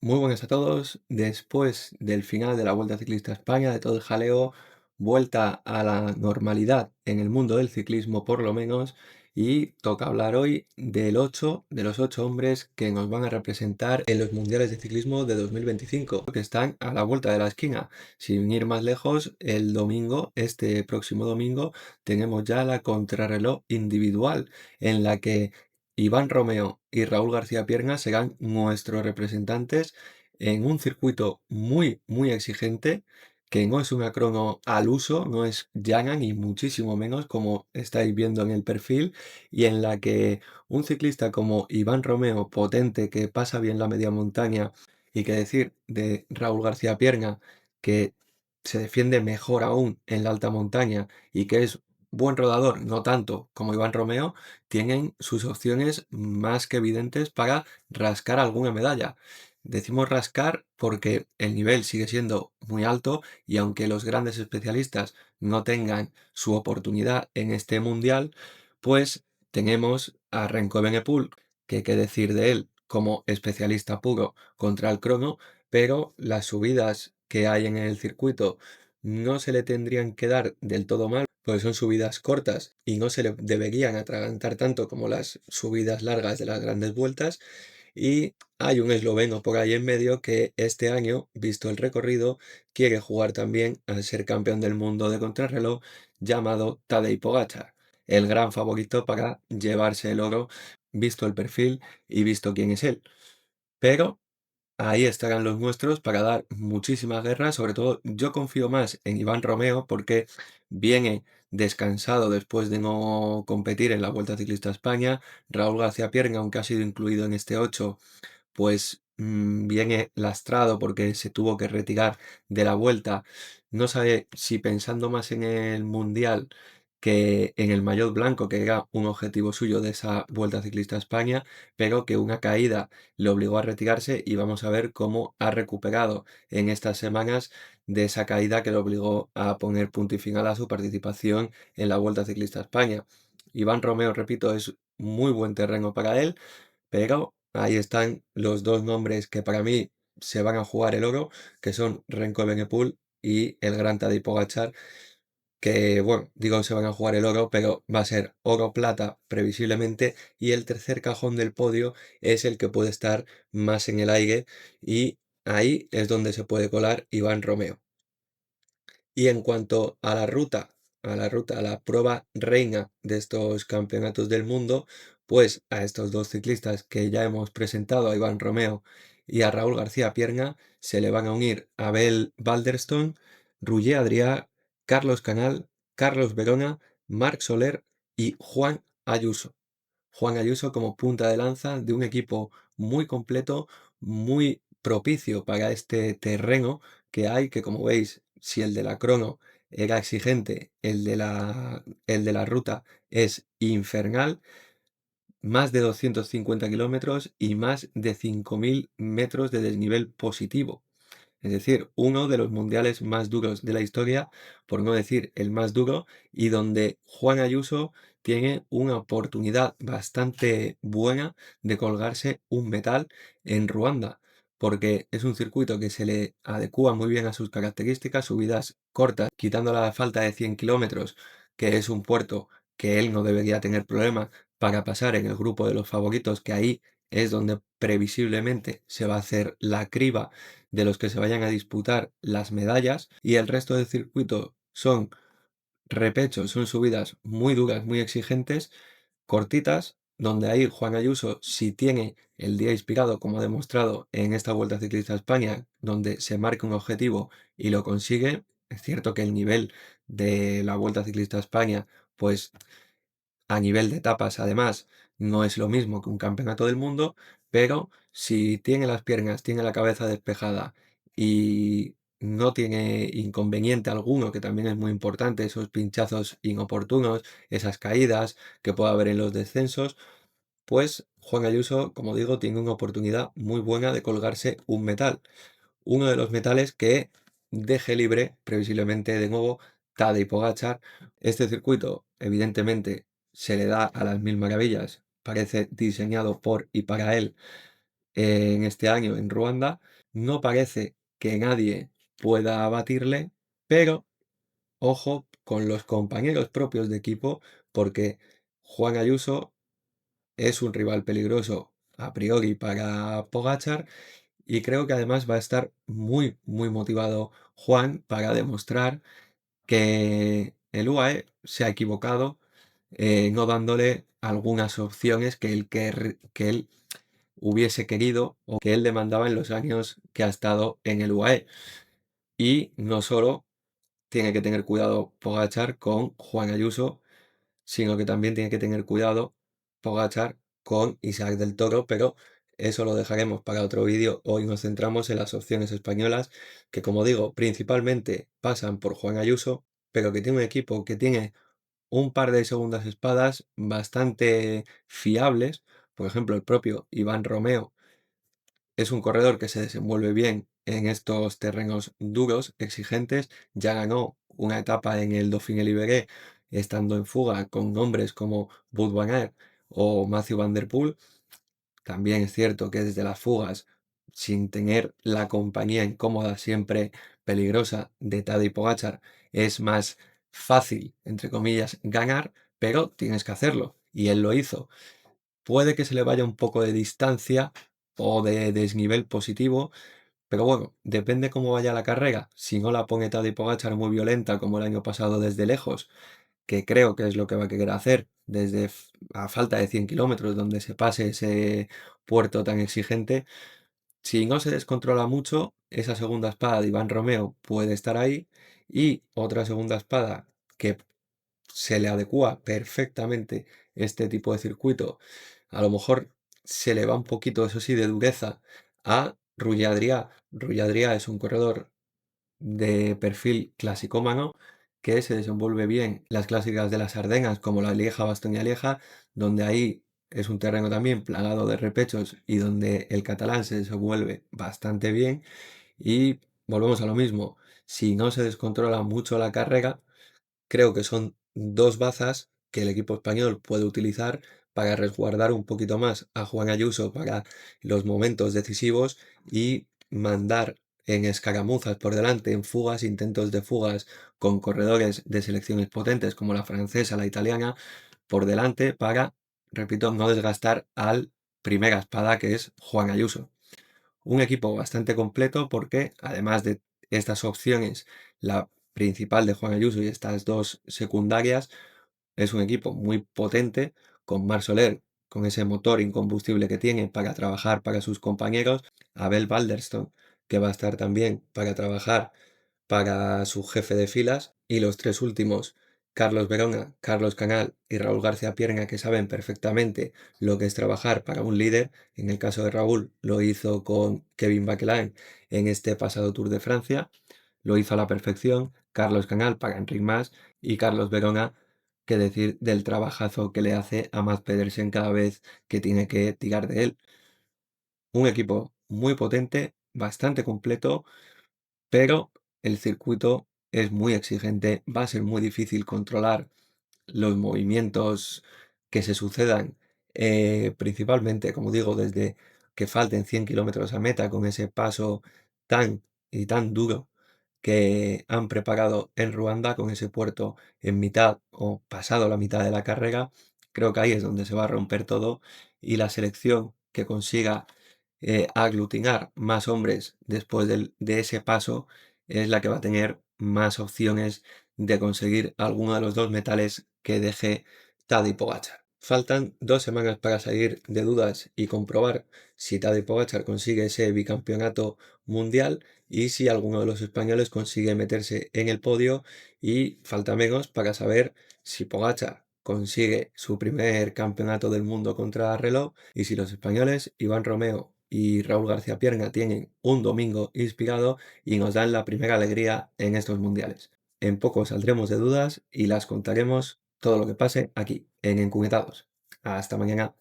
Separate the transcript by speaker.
Speaker 1: Muy buenas a todos. Después del final de la Vuelta Ciclista a España, de todo el jaleo, vuelta a la normalidad en el mundo del ciclismo por lo menos, y toca hablar hoy de los 8 hombres que nos van a representar en los Mundiales de Ciclismo de 2025, que están a la vuelta de la esquina. Sin ir más lejos, el domingo, este próximo domingo, tenemos ya la contrarreloj individual, en la que Iván Romeo y Raúl García Pierna serán nuestros representantes en un circuito muy, muy exigente, que no es una crono al uso, no es llana ni muchísimo menos como estáis viendo en el perfil, y en la que un ciclista como Iván Romeo, potente, que pasa bien la media montaña, y que decir de Raúl García Pierna, que se defiende mejor aún en la alta montaña y que es buen rodador, no tanto como Iván Romeo, tienen sus opciones más que evidentes para rascar alguna medalla. Decimos rascar porque el nivel sigue siendo muy alto y aunque los grandes especialistas no tengan su oportunidad en este mundial, pues tenemos a Renko Evenepoel, que qué decir de él como especialista puro contra el crono, pero las subidas que hay en el circuito no se le tendrían que dar del todo mal, porque son subidas cortas y no se le deberían atragantar tanto como las subidas largas de las grandes vueltas. Y hay un esloveno por ahí en medio que este año, visto el recorrido, quiere jugar también al ser campeón del mundo de contrarreloj, llamado Tadej Pogačar, el gran favorito para llevarse el oro, visto el perfil y visto quién es él. Pero ahí estarán los nuestros para dar muchísima guerra. Sobre todo, yo confío más en Iván Romeo porque viene descansado después de no competir en la Vuelta Ciclista a España. Raúl García Pierna, aunque ha sido incluido en este 8, pues viene lastrado porque se tuvo que retirar de la Vuelta. No sabe si pensando más en el Mundial que en el maillot blanco, que era un objetivo suyo de esa Vuelta Ciclista a España, pero que una caída le obligó a retirarse y vamos a ver cómo ha recuperado en estas semanas de esa caída que le obligó a poner punto y final a su participación en la Vuelta Ciclista a España. Iván Romeo, repito, es muy buen terreno para él, pero ahí están los dos nombres que para mí se van a jugar el oro, que son Renko Evenepoel y el gran Tadej Pogačar, que bueno, digo se van a jugar el oro, pero va a ser oro-plata previsiblemente, y el tercer cajón del podio es el que puede estar más en el aire, y ahí es donde se puede colar Iván Romeo. Y en cuanto a la prueba reina de estos campeonatos del mundo, pues a estos dos ciclistas que ya hemos presentado, a Iván Romeo y a Raúl García Pierna, se le van a unir Abel Balderston, Roger Adrià, Carlos Canal, Carlos Verona, Marc Soler y Juan Ayuso. Juan Ayuso como punta de lanza de un equipo muy completo, muy propicio para este terreno que hay, que como veis, si el de la crono era exigente, el de la ruta es infernal, más de 250 kilómetros y más de 5.000 metros de desnivel positivo. Es decir, uno de los mundiales más duros de la historia, por no decir el más duro, y donde Juan Ayuso tiene una oportunidad bastante buena de colgarse un metal en Ruanda, porque es un circuito que se le adecua muy bien a sus características, subidas cortas, quitando la falta de 100 kilómetros, que es un puerto que él no debería tener problema para pasar en el grupo de los favoritos, que ahí es donde previsiblemente se va a hacer la criba de los que se vayan a disputar las medallas, y el resto del circuito son repechos, son subidas muy duras, muy exigentes, cortitas, donde ahí Juan Ayuso, si tiene el día inspirado, como ha demostrado en esta Vuelta Ciclista a España, donde se marca un objetivo y lo consigue. Es cierto que el nivel de la Vuelta Ciclista a España, pues a nivel de etapas, además, no es lo mismo que un campeonato del mundo, pero si tiene las piernas, tiene la cabeza despejada y no tiene inconveniente alguno, que también es muy importante, esos pinchazos inoportunos, esas caídas que puede haber en los descensos, pues Juan Ayuso, como digo, tiene una oportunidad muy buena de colgarse un metal. Uno de los metales que deje libre, previsiblemente de nuevo, Tadej Pogačar. Este circuito, evidentemente, se le da a las mil maravillas. Parece diseñado por y para él, en este año en Ruanda. No parece que nadie pueda batirle, pero ojo con los compañeros propios de equipo, porque Juan Ayuso es un rival peligroso a priori para Pogačar y creo que además va a estar muy, muy motivado Juan para demostrar que el UAE se ha equivocado no dándole algunas opciones que él hubiese querido o que él demandaba en los años que ha estado en el UAE. Y no solo tiene que tener cuidado Pogačar con Juan Ayuso, sino que también tiene que tener cuidado Pogačar con Isaac del Toro, pero eso lo dejaremos para otro vídeo. Hoy nos centramos en las opciones españolas, que como digo, principalmente pasan por Juan Ayuso, pero que tiene un equipo que tiene un par de segundas espadas bastante fiables. Por ejemplo, el propio Iván Romeo es un corredor que se desenvuelve bien en estos terrenos duros, exigentes. Ya ganó una etapa en el Dauphiné Libéré estando en fuga con nombres como Wout van Aert o Mathieu van der Poel. También es cierto que desde las fugas, sin tener la compañía incómoda, siempre peligrosa de Tadej Pogačar, es más fácil, entre comillas, ganar, pero tienes que hacerlo. Y él lo hizo. Puede que se le vaya un poco de distancia o de desnivel positivo, pero bueno, depende cómo vaya la carrera. Si no la pone Tadej Pogačar muy violenta como el año pasado desde lejos, que creo que es lo que va a querer hacer desde a falta de 100 kilómetros donde se pase ese puerto tan exigente, si no se descontrola mucho, esa segunda espada de Iván Romeo puede estar ahí y otra segunda espada que se le adecua perfectamente este tipo de circuito. A lo mejor se le va un poquito, eso sí, de dureza a Rui Adrià. Rui Adrià es un corredor de perfil clasicómano que se desenvuelve bien las clásicas de las Ardenas como la Lieja-Bastoña-Lieja, donde ahí es un terreno también plagado de repechos y donde el catalán se desenvuelve bastante bien. Y volvemos a lo mismo, si no se descontrola mucho la carrera, creo que son dos bazas que el equipo español puede utilizar para resguardar un poquito más a Juan Ayuso para los momentos decisivos y mandar en escaramuzas por delante, en fugas, intentos de fugas con corredores de selecciones potentes como la francesa, la italiana, por delante para, repito, no desgastar al primera espada que es Juan Ayuso. Un equipo bastante completo porque, además de estas opciones, la principal de Juan Ayuso y estas dos secundarias, es un equipo muy potente, con Marc Soler, con ese motor incombustible que tiene para trabajar para sus compañeros, Abel Balderston, que va a estar también para trabajar para su jefe de filas, y los tres últimos, Carlos Verona, Carlos Canal y Raúl García Pierna, que saben perfectamente lo que es trabajar para un líder. En el caso de Raúl, lo hizo con Kevin Baquelin en este pasado Tour de Francia, lo hizo a la perfección. Carlos Canal para Enric Mas y Carlos Verona, que decir del trabajazo que le hace a Mads Pedersen cada vez que tiene que tirar de él. Un equipo muy potente, bastante completo, pero el circuito es muy exigente, va a ser muy difícil controlar los movimientos que se sucedan, principalmente, como digo, desde que falten 100 kilómetros a meta con ese paso tan y tan duro que han preparado en Ruanda con ese puerto en mitad o pasado la mitad de la carrera. Creo que ahí es donde se va a romper todo y la selección que consiga aglutinar más hombres después de ese paso es la que va a tener más opciones de conseguir alguno de los dos metales que deje Tadej Pogačar. Faltan 2 semanas para salir de dudas y comprobar si Tadej Pogačar consigue ese bicampeonato mundial y si alguno de los españoles consigue meterse en el podio, y falta menos para saber si Pogačar consigue su primer campeonato del mundo contra reloj y si los españoles Iván Romeo y Raúl García Pierna tienen un domingo inspirado y nos dan la primera alegría en estos mundiales. En poco saldremos de dudas y las contaremos todo lo que pase aquí, en Encunetados. Hasta mañana.